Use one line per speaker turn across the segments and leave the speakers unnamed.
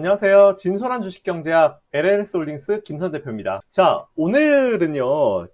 안녕하세요. 진솔한 주식경제학 LNS홀딩스 김선 대표입니다. 자, 오늘은요,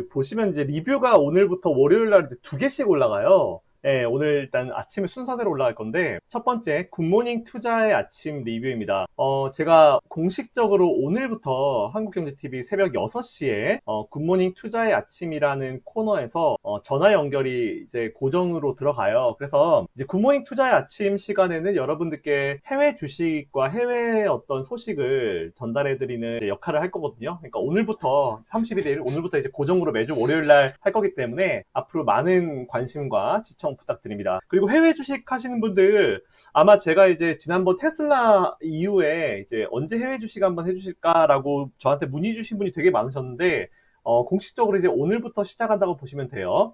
보시면 이제 리뷰가 오늘부터 월요일 날 이제 두 개씩 올라가요. 예, 오늘 일단 아침에 순서대로 올라갈 건데, 첫 번째, 굿모닝 투자의 아침 리뷰입니다. 제가 공식적으로 오늘부터 한국경제TV 새벽 6시에, 굿모닝 투자의 아침이라는 코너에서, 전화 연결이 이제 고정으로 들어가요. 그래서 이제 굿모닝 투자의 아침 시간에는 여러분들께 해외 주식과 해외 어떤 소식을 전달해드리는 역할을 할 거거든요. 그러니까 오늘부터 31일, 오늘부터 이제 고정으로 매주 월요일 날 할 거기 때문에 앞으로 많은 관심과 시청 부탁드립니다. 그리고 해외 주식 하시는 분들 아마 제가 이제 지난번 테슬라 이후에 이제 언제 해외 주식 한번 해주실까라고 저한테 문의 주신 분이 되게 많으셨는데 공식적으로 이제 오늘부터 시작한다고 보시면 돼요.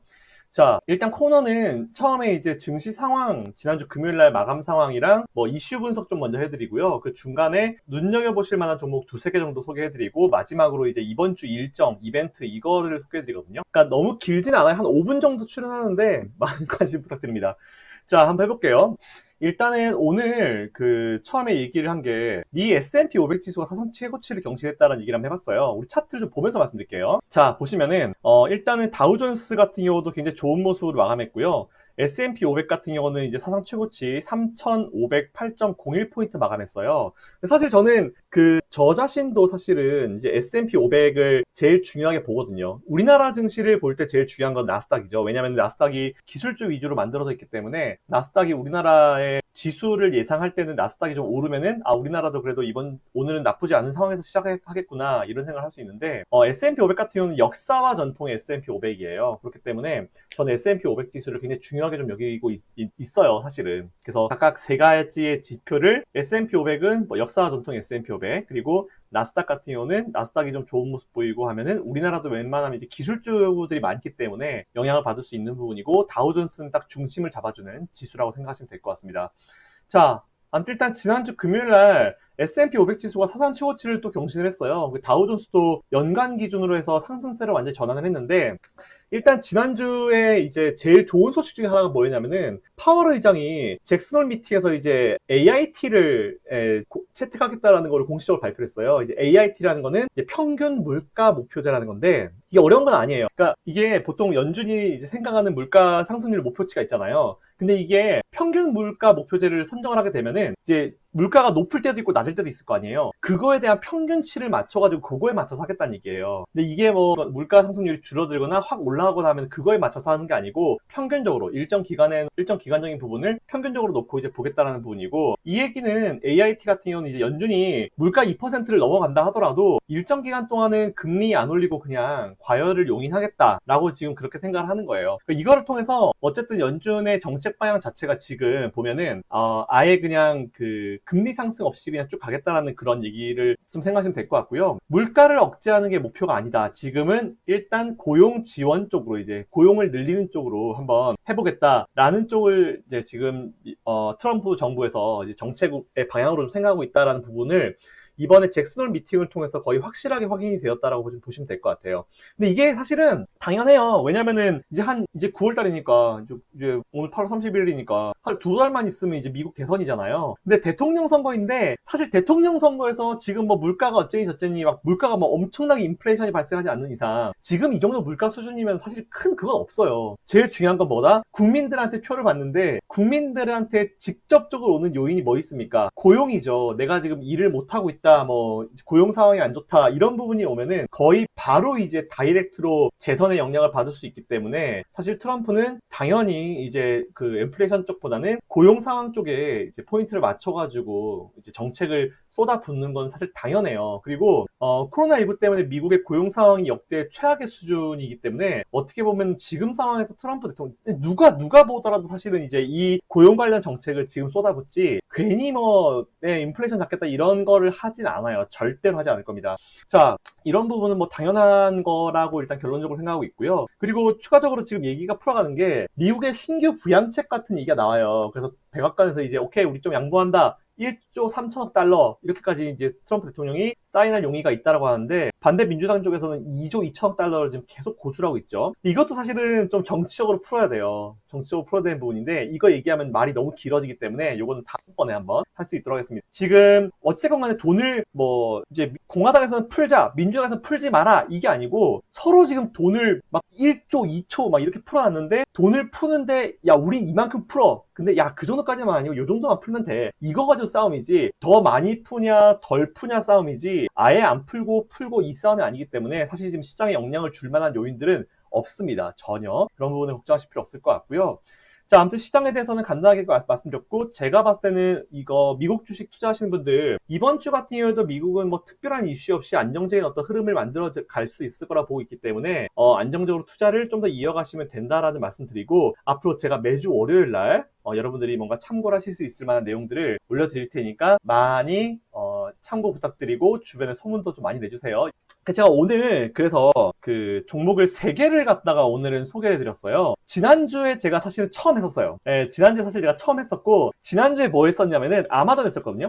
자, 일단 코너는 처음에 이제 증시 상황, 지난주 금요일날 마감 상황이랑 뭐 이슈 분석 좀 먼저 해드리고요. 그 중간에 눈여겨보실 만한 종목 두세 개 정도 소개해드리고 마지막으로 이제 이번 주 일정, 이벤트 이거를 소개해드리거든요. 그러니까 너무 길진 않아요. 한 5분 정도 출연하는데 많은 관심 부탁드립니다. 자, 한번 해볼게요. 일단은 오늘 처음에 얘기를 한 게 미 S&P 500 지수가 사상 최고치를 경신했다는 얘기를 한번 해봤어요. 우리 차트를 좀 보면서 말씀드릴게요. 자, 보시면은 일단은 다우존스 같은 경우도 굉장히 좋은 모습으로 마감했고요. S&P 500 같은 경우는 이제 사상 최고치 3,508.01포인트 마감했어요. 사실 저는 저 자신도 사실은 이제 S&P 500을 제일 중요하게 보거든요. 우리나라 증시를 볼 때 제일 중요한 건 나스닥이죠. 왜냐하면 나스닥이 기술주 위주로 만들어져 있기 때문에 나스닥이 우리나라의 지수를 예상할 때는 나스닥이 좀 오르면은 우리나라도 그래도 오늘은 나쁘지 않은 상황에서 시작하겠구나 이런 생각을 할 수 있는데 S&P 500 같은 경우는 역사와 전통의 S&P 500이에요. 그렇기 때문에 저는 S&P 500 지수를 굉장히 중요하게 좀 여기고 있어요, 사실은. 그래서 각각 세 가지의 지표를 S&P 500은 뭐 역사와 전통 S&P 500 그리고 나스닥 같은 경우는 나스닥이 좀 좋은 모습 보이고 하면은 우리나라도 웬만하면 이제 기술주들이 많기 때문에 영향을 받을 수 있는 부분이고 다우존스는 딱 중심을 잡아주는 지수라고 생각하시면 될 것 같습니다. 자, 일단 지난주 금요일날 S&P 500 지수가 사상 최고치를 또 경신을 했어요. 다우존스도 연간 기준으로 해서 상승세를 완전히 전환을 했는데 일단 지난주에 이제 제일 좋은 소식 중에 하나가 뭐였냐면은 파월 의장이 잭슨홀 미팅에서 이제 AIT를 채택하겠다라는 걸 공식적으로 발표를 했어요. 이제 AIT라는 거는 이제 평균 물가 목표제라는 건데 이게 어려운 건 아니에요. 그러니까 이게 보통 연준이 이제 생각하는 물가 상승률 목표치가 있잖아요. 근데 이게 평균 물가 목표제를 선정을 하게 되면은 이제 물가가 높을 때도 있고 낮을 때도 있을 거 아니에요. 그거에 대한 평균치를 맞춰가지고 그거에 맞춰서 하겠다는 얘기예요. 근데 이게 뭐 물가 상승률이 줄어들거나 확 올라가거나 하면 그거에 맞춰서 하는 게 아니고 평균적으로 일정 기간적인 부분을 평균적으로 놓고 이제 보겠다라는 부분이고 이 얘기는 AIT 같은 경우는 이제 연준이 물가 2%를 넘어간다 하더라도 일정 기간 동안은 금리 안 올리고 그냥 과열을 용인하겠다라고 지금 그렇게 생각을 하는 거예요. 이거를 통해서 어쨌든 연준의 정책 방향 자체가 지금 보면은 아예 그냥 금리 상승 없이 그냥 쭉 가겠다라는 그런 얘기를 좀 생각하시면 될 것 같고요. 물가를 억제하는 게 목표가 아니다. 지금은 일단 고용 지원 쪽으로 이제 고용을 늘리는 쪽으로 한번 해보겠다라는 쪽을 이제 지금 트럼프 정부에서 이제 정책의 방향으로 좀 생각하고 있다라는 부분을 이번에 잭슨홀 미팅을 통해서 거의 확실하게 확인이 되었다라고 좀 보시면 될 것 같아요. 근데 이게 사실은 당연해요. 왜냐면은 이제 9월 달이니까 이제 오늘 8월 31일이니까 한 두 달만 있으면 이제 미국 대선이잖아요. 근데 대통령 선거인데 사실 대통령 선거에서 지금 뭐 물가가 어쩌니 저쩌니 막 물가가 뭐 엄청나게 인플레이션이 발생하지 않는 이상 지금 이 정도 물가 수준이면 사실 큰 그건 없어요. 제일 중요한 건 뭐다? 국민들한테 표를 받는데 국민들한테 직접적으로 오는 요인이 뭐 있습니까? 고용이죠. 내가 지금 일을 못하고 있다. 뭐 고용 상황이 안 좋다 이런 부분이 오면은 거의 바로 이제 다이렉트로 재선의 영향을 받을 수 있기 때문에 사실 트럼프는 당연히 이제 인플레이션 쪽보다는 고용 상황 쪽에 이제 포인트를 맞춰가지고 이제 정책을 쏟아붓는 건 사실 당연해요. 그리고 코로나19 때문에 미국의 고용 상황이 역대 최악의 수준이기 때문에 어떻게 보면 지금 상황에서 트럼프 대통령 누가 보더라도 사실은 이제 이 고용 관련 정책을 지금 쏟아붓지 괜히 뭐 인플레이션 잡겠다 이런 거를 하진 않아요. 절대로 하지 않을 겁니다. 자, 이런 부분은 뭐 당연한 거라고 일단 결론적으로 생각하고 있고요. 그리고 추가적으로 지금 얘기가 풀어가는 게 미국의 신규 부양책 같은 얘기가 나와요. 그래서 백악관에서 이제 오케이 우리 좀 양보한다. 1조 3천억 달러 이렇게까지 이제 트럼프 대통령이 사인할 용의가 있다라고 하는데 반대 민주당 쪽에서는 2조 2천억 달러를 지금 계속 고수하고 있죠. 이것도 사실은 좀 정치적으로 풀어야 돼요. 정치적으로 풀어야 되는 부분인데 이거 얘기하면 말이 너무 길어지기 때문에 요거는 다음번에 한번 할 수 있도록 하겠습니다. 지금 어쨌건 간에 돈을 뭐 이제 공화당에서는 풀자, 민주당에서는 풀지 마라 이게 아니고 서로 지금 돈을 막 1조, 2초 막 이렇게 풀어놨는데 돈을 푸는데 야 우린 이만큼 풀어. 근데 야 그 정도까지만 아니고 요 정도만 풀면 돼. 이거 가지고 싸움이지 더 많이 푸냐 덜 푸냐 싸움이지 아예 안 풀고 풀고 이 싸움이 아니기 때문에 사실 지금 시장에 영향을 줄 만한 요인들은 없습니다. 전혀. 그런 부분은 걱정하실 필요 없을 것 같고요. 자, 아무튼 시장에 대해서는 간단하게 말씀드렸고 제가 봤을 때는 이거 미국 주식 투자하시는 분들 이번 주 같은 경우에도 미국은 뭐 특별한 이슈 없이 안정적인 어떤 흐름을 만들어 갈 수 있을 거라 보고 있기 때문에 안정적으로 투자를 좀 더 이어가시면 된다라는 말씀 드리고 앞으로 제가 매주 월요일 날 여러분들이 뭔가 참고를 하실 수 있을 만한 내용들을 올려드릴 테니까 많이 참고 부탁드리고 주변에 소문도 좀 많이 내주세요. 제가 오늘 그래서 그 종목을 3개를 갖다가 오늘은 소개를 해드렸어요. 지난주에 제가 사실은 처음 했었어요. 네, 지난주에 사실 제가 처음 했었고 지난주에 뭐 했었냐면은 아마존 했었거든요.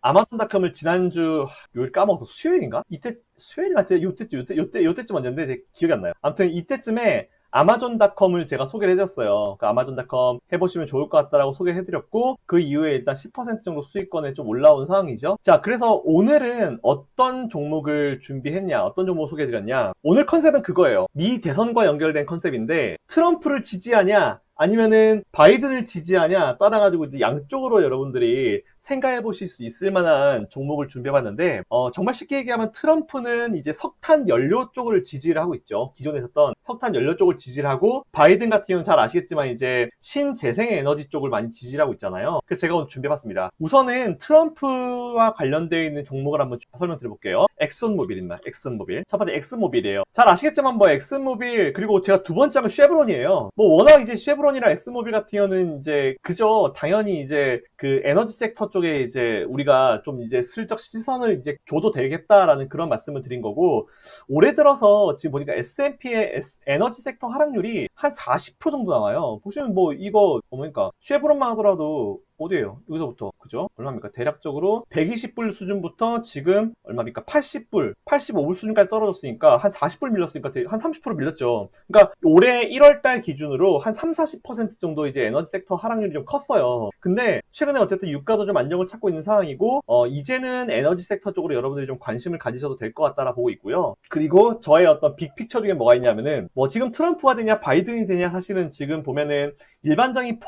아마존닷컴을 지난주 요일 까먹어서 수요일인가? 이때 수요일 같아요. 요때쯤 언제인데 제 기억이 안 나요. 아무튼 이때쯤에 아마존닷컴을 제가 소개를 해드렸어요. 그 아마존닷컴 해보시면 좋을 것 같다라고 소개를 해드렸고 그 이후에 일단 10% 정도 수익권에 좀 올라온 상황이죠. 자, 그래서 오늘은 어떤 종목을 준비했냐, 어떤 종목을 소개해드렸냐. 오늘 컨셉은 그거예요. 미 대선과 연결된 컨셉인데 트럼프를 지지하냐 아니면은 바이든을 지지하냐 따라가지고 이제 양쪽으로 여러분들이 생각해 보실 수 있을 만한 종목을 준비해봤는데 정말 쉽게 얘기하면 트럼프는 이제 석탄 연료 쪽을 지지를 하고 있죠. 기존에 있었던 석탄 연료 쪽을 지지를 하고 바이든 같은 경우는 잘 아시겠지만 이제 신재생 에너지 쪽을 많이 지지를 하고 있잖아요. 그래서 제가 오늘 준비해봤습니다. 우선은 트럼프와 관련되어 있는 종목을 한번 설명드려볼게요. 엑슨모빌입니다. 엑슨모빌. 첫 번째 엑슨모빌이에요. 잘 아시겠지만 뭐 엑슨모빌 그리고 제가 두 번째가 쉐브론이에요. 뭐 워낙 이제 쉐브론이랑 엑슨모빌 같은 경우는 이제 그저 당연히 이제 그 에너지 섹터 쪽에 이제 우리가 좀 이제 슬쩍 시선을 이제 줘도 되겠다라는 그런 말씀을 드린 거고 올해 들어서 지금 보니까 S&P의 에너지 섹터 하락률이 한 40% 정도 나와요. 보시면 뭐 이거 뭡니까 쉐브론만 하더라도 어디에요? 여기서부터 그죠? 얼마입니까? 대략적으로 120불 수준부터 지금 얼마입니까? 80불, 85불 수준까지 떨어졌으니까 한 40불 밀렸으니까 한 30% 밀렸죠. 그러니까 올해 1월달 기준으로 한 30-40% 정도 이제 에너지 섹터 하락률이 좀 컸어요. 근데 최근에 어쨌든 유가도 좀 안정을 찾고 있는 상황이고 이제는 에너지 섹터 쪽으로 여러분들이 좀 관심을 가지셔도 될 것 같다라 보고 있고요. 그리고 저의 어떤 빅픽처 중에 뭐가 있냐면은 뭐 지금 트럼프가 되냐 바이든이 되냐 사실은 지금 보면은 일반적인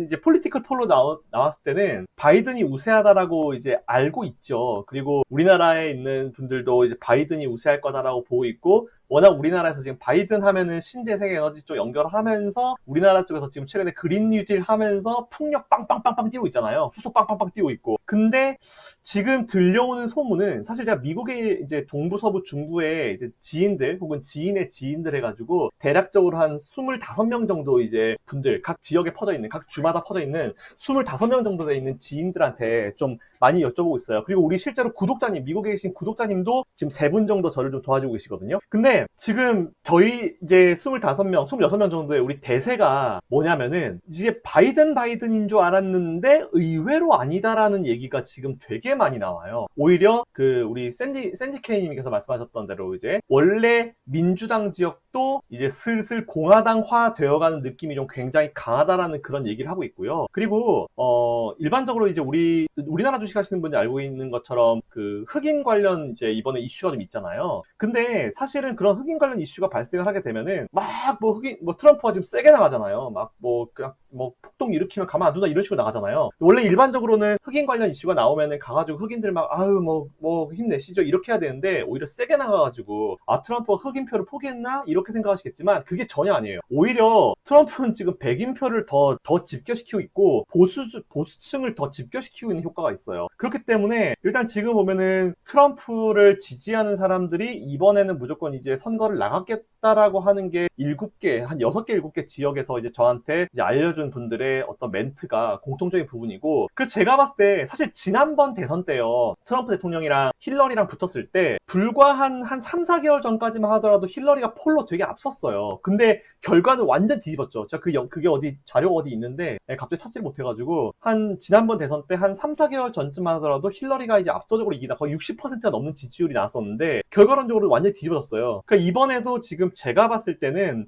이제 폴리티컬 폴로 나왔을 때는 바이든이 우세하다라고 이제 알고 있죠. 그리고 우리나라에 있는 분들도 이제 바이든이 우세할 거다라고 보고 있고 워낙 우리나라에서 지금 바이든 하면은 신재생 에너지 쪽 연결하면서 우리나라 쪽에서 지금 최근에 그린 뉴딜 하면서 풍력 빵빵빵빵 띄우고 있잖아요. 수소 빵빵빵 띄우고 있고. 근데 지금 들려오는 소문은 사실 제가 미국의 이제 동부, 서부, 중부의 이제 지인들 혹은 지인의 지인들 해가지고 대략적으로 한 25명 정도 이제 분들 각 지역에 퍼져 있는 각 주마다 퍼져 있는 25명 정도 돼 있는 지인들한테 좀 많이 여쭤보고 있어요. 그리고 우리 실제로 구독자님, 미국에 계신 구독자님도 지금 3분 정도 저를 좀 도와주고 계시거든요. 근데 지금 저희 이제 25명, 26명 정도의 우리 대세가 뭐냐면은 이제 바이든인 줄 알았는데 의외로 아니다라는 얘기가 지금 되게 많이 나와요. 오히려 그 우리 샌디 K님께서 말씀하셨던 대로 이제 원래 민주당 지역도 이제 슬슬 공화당화 되어가는 느낌이 좀 굉장히 강하다라는 그런 얘기를 하고 있고요. 그리고 일반적으로 이제 우리나라 주식 하시는 분들 알고 있는 것처럼 그 흑인 관련 이제 이번에 이슈가 좀 있잖아요. 근데 사실은 그런 흑인 관련 이슈가 발생을 하게 되면은 막 뭐 트럼프가 지금 세게 나가잖아요. 막 그냥 폭동 일으키면 가만 안 둔다 이런 식으로 나가잖아요. 원래 일반적으로는 흑인 관련 이슈가 나오면은 가가지고 흑인들 막 아유 뭐 힘내시죠 이렇게 해야 되는데 오히려 세게 나가가지고 트럼프가 흑인표를 포기했나 이렇게 생각하시겠지만 그게 전혀 아니에요. 오히려 트럼프는 지금 백인표를 더 집결시키고 있고 보수층을 더 집결시키고 있는 효과가 있어요. 그렇기 때문에 일단 지금 보면은 트럼프를 지지하는 사람들이 이번에는 무조건 이제 선거를 나가겠다 있다라고 하는 게 7개, 한 6개, 7개 지역에서 이제 저한테 이제 알려준 분들의 어떤 멘트가 공통적인 부분이고, 그래서 제가 봤을 때 사실 지난번 대선 때요, 트럼프 대통령이랑 힐러리랑 붙었을 때 불과 한 3, 4개월 전까지만 하더라도 힐러리가 폴로 되게 앞섰어요. 근데 결과는 완전 뒤집었죠. 제가 그게 어디 자료가 어디 있는데 갑자기 찾지를 못해가지고, 한 지난번 대선 때 한 3, 4개월 전쯤만 하더라도 힐러리가 이제 압도적으로 이기다 거의 60%가 넘는 지지율이 나왔었는데 결과론적으로 완전히 뒤집어졌어요. 그러니까 이번에도 지금 제가 봤을 때는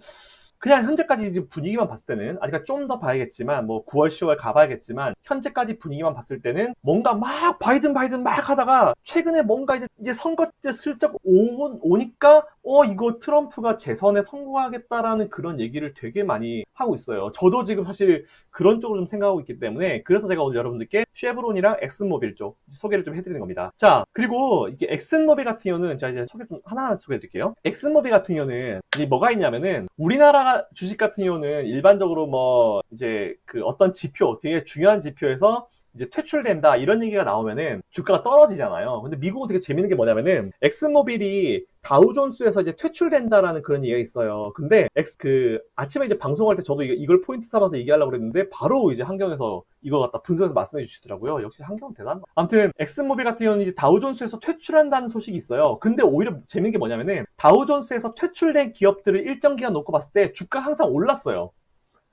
그냥 현재까지 지금 분위기만 봤을 때는, 아직 좀 더 봐야겠지만, 뭐 9월, 10월 가봐야겠지만, 현재까지 분위기만 봤을 때는 뭔가 막 바이든 막 하다가 최근에 뭔가 이제 선거 때 슬쩍 오니까 이거 트럼프가 재선에 성공하겠다라는 그런 얘기를 되게 많이 하고 있어요. 저도 지금 사실 그런 쪽으로 좀 생각하고 있기 때문에, 그래서 제가 오늘 여러분들께 쉐브론이랑 엑슨모빌 쪽 소개를 좀 해드리는 겁니다. 자, 그리고 이게 엑슨모빌 같은 경우는 제가 이제 소개 좀 하나하나 소개해드릴게요. 엑슨모빌 같은 경우는 이제 뭐가 있냐면은, 우리나라 주식 같은 경우는 일반적으로 뭐 이제 그 어떤 지표, 되게 중요한 지표에서 이제 퇴출된다 이런 얘기가 나오면은 주가가 떨어지잖아요. 근데 미국은 되게 재밌는 게 뭐냐면은, 엑슨모빌이 다우존스에서 이제 퇴출된다라는 그런 얘기가 있어요. 근데 아침에 이제 방송할 때 저도 이걸 포인트 삼아서 얘기하려고 그랬는데 바로 이제 한경에서 이걸 갖다 분석해서 말씀해 주시더라고요. 역시 한경은 대단한 거. 아무튼 엑슨모빌 같은 경우는 이제 다우존스에서 퇴출한다는 소식이 있어요. 근데 오히려 재밌는 게 뭐냐면은, 다우존스에서 퇴출된 기업들을 일정 기간 놓고 봤을 때 주가 항상 올랐어요.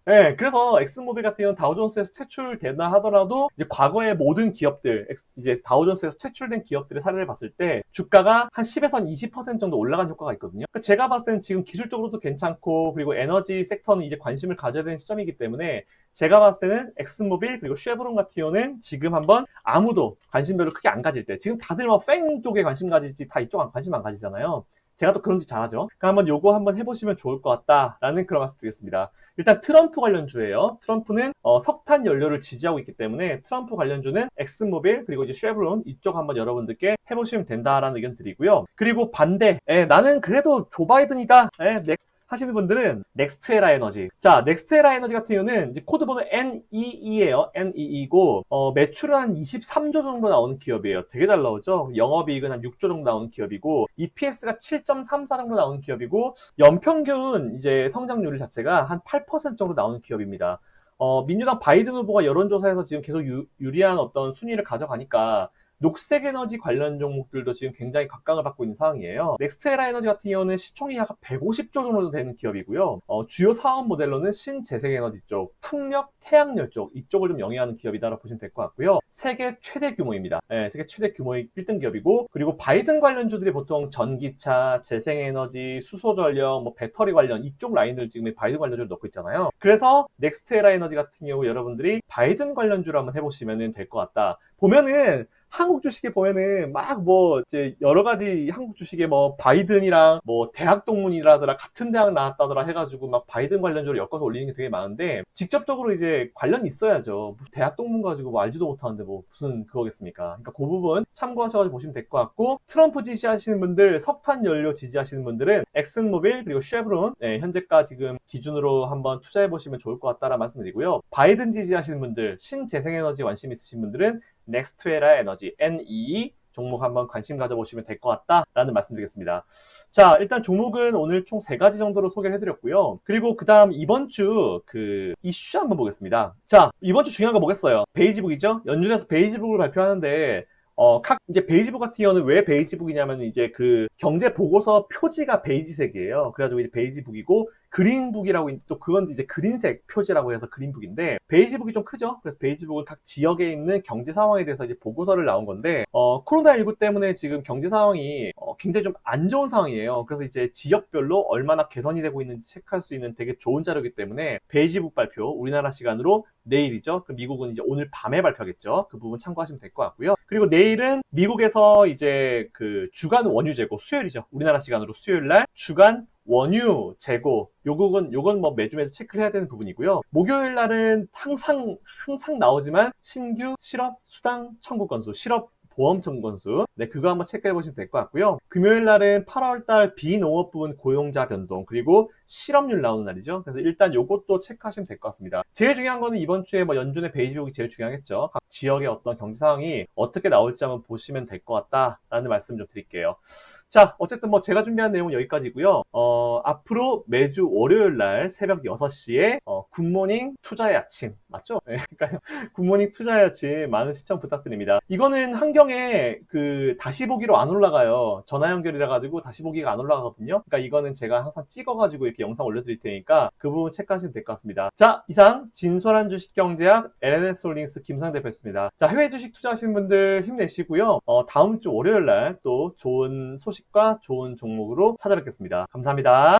네, 그래서 엑슨모빌 같은 경우는 다우존스에서 퇴출된다 하더라도 이제 과거의 모든 기업들, 이제 다우존스에서 퇴출된 기업들의 사례를 봤을 때 주가가 한 10에서 20% 정도 올라간 효과가 있거든요. 그러니까 제가 봤을 때는 지금 기술적으로도 괜찮고, 그리고 에너지 섹터는 이제 관심을 가져야 되는 시점이기 때문에, 제가 봤을 때는 엑슨모빌 그리고 쉐브론 같은 경우는 지금 한번 아무도 관심별로 크게 안 가질 때, 지금 다들 막 팽 쪽에 관심 가지지 다 이쪽 관심 안 가지잖아요. 제가 또 그런지 잘하죠. 그러니까 한번 요거 한번 해보시면 좋을 것 같다라는 그런 말씀 드리겠습니다. 일단 트럼프 관련주예요. 트럼프는 석탄 연료를 지지하고 있기 때문에 트럼프 관련주는 엑슨모빌 그리고 이제 쉐브론 이쪽 한번 여러분들께 해보시면 된다라는 의견 드리고요. 그리고 반대, 나는 그래도 조 바이든이다 하시는 분들은 넥스트에라 에너지. 자, 넥스트에라 에너지 같은 경우는 이제 코드번호 NEE예요. NEE고 매출은 한 23조 정도 나오는 기업이에요. 되게 잘 나오죠. 영업이익은 한 6조 정도 나오는 기업이고, EPS가 7.34 정도 나오는 기업이고, 연평균 이제 성장률 자체가 한 8% 정도 나오는 기업입니다. 민주당 바이든 후보가 여론조사에서 지금 계속 유리한 어떤 순위를 가져가니까 녹색 에너지 관련 종목들도 지금 굉장히 각광을 받고 있는 상황이에요. 넥스트에라 에너지 같은 경우는 시총이 약 150조 정도 되는 기업이고요. 주요 사업 모델로는 신재생에너지 쪽, 풍력, 태양열 쪽, 이쪽을 좀 영위하는 기업이다라고 보시면 될 것 같고요. 세계 최대 규모입니다. 세계 최대 규모의 1등 기업이고, 그리고 바이든 관련주들이 보통 전기차, 재생에너지, 수소전력, 뭐 배터리 관련 이쪽 라인을 지금 바이든 관련주를 넣고 있잖아요. 그래서 넥스트에라 에너지 같은 경우 여러분들이 바이든 관련주를 한번 해보시면 될 것 같다. 보면은 한국 주식에 보면은 막 뭐 이제 여러 가지 한국 주식에 뭐 바이든이랑 뭐 대학 동문이라더라, 같은 대학 나왔다더라 해가지고 막 바이든 관련주로 엮어서 올리는 게 되게 많은데, 직접적으로 이제 관련이 있어야죠. 대학 동문 가지고 뭐 알지도 못하는데 뭐 무슨 그거겠습니까? 그러니까 그 부분 참고하셔가지고 보시면 될 것 같고, 트럼프 지지하시는 분들, 석탄 연료 지지하시는 분들은 엑슨모빌 그리고 쉐브론 현재가 지금 기준으로 한번 투자해 보시면 좋을 것 같다라는 말씀드리고요. 바이든 지지하시는 분들, 신재생에너지 관심 있으신 분들은 넥스트에라 에너지 NEE 종목 한번 관심 가져보시면 될 것 같다라는 말씀드리겠습니다. 자, 일단 종목은 오늘 총 3가지 정도로 소개를 해드렸고요. 그리고 그 다음 이번 주 이슈 한번 보겠습니다. 자, 이번 주 중요한 거 뭐겠어요? 베이지북이죠? 연준에서 베이지북을 발표하는데, 이제 베이지북 같은 경우는 왜 베이지북이냐면, 이제 그 경제 보고서 표지가 베이지색이에요. 그래가지고 이제 베이지북이고, 그린북이라고 또 그건 이제 그린색 표지라고 해서 그린북인데, 베이지북이 좀 크죠. 그래서 베이지북은 각 지역에 있는 경제 상황에 대해서 이제 보고서를 나온 건데, 코로나19 때문에 지금 경제 상황이 굉장히 좀 안 좋은 상황이에요. 그래서 이제 지역별로 얼마나 개선이 되고 있는지 체크할 수 있는 되게 좋은 자료이기 때문에, 베이지북 발표 우리나라 시간으로 내일이죠. 그럼 미국은 이제 오늘 밤에 발표하겠죠. 그 부분 참고하시면 될 것 같고요. 그리고 내일은 미국에서 이제 그 주간 원유 재고, 수요일이죠. 우리나라 시간으로 수요일 날 주간 원유 재고, 요건 뭐 매주 체크를 해야 되는 부분이고요. 목요일 날은 항상 나오지만 신규 실업 수당 청구 건수, 실업 보험 청구 건수, 그거 한번 체크해 보시면 될 것 같고요. 금요일 날은 8월달 비농업 부분 고용자 변동, 그리고 실업률 나오는 날이죠. 그래서 일단 요것도 체크하시면 될 것 같습니다. 제일 중요한 거는 이번 주에 뭐 연준의 베이직이 제일 중요하겠죠. 각 지역의 어떤 경제 상황이 어떻게 나올지 한번 보시면 될 것 같다라는 말씀 좀 드릴게요. 자, 어쨌든 뭐 제가 준비한 내용은 여기까지고요. 앞으로 매주 월요일 날 새벽 6시에 굿모닝 투자의 아침 맞죠? 네, 그러니까 굿모닝 투자의 아침 많은 시청 부탁드립니다. 이거는 한경에 그 다시 보기로 안 올라가요. 전화 연결이라 가지고 다시 보기가 안 올라가거든요. 그러니까 이거는 제가 항상 찍어가지고 이렇게 영상 올려드릴 테니까 그 부분 체크하시면 될 것 같습니다. 자, 이상 진솔한 주식경제학 LNS홀딩스 김상 대표였습니다. 자, 해외 주식 투자하시는 분들 힘내시고요. 다음 주 월요일 날 또 좋은 소식과 좋은 종목으로 찾아뵙겠습니다. 감사합니다.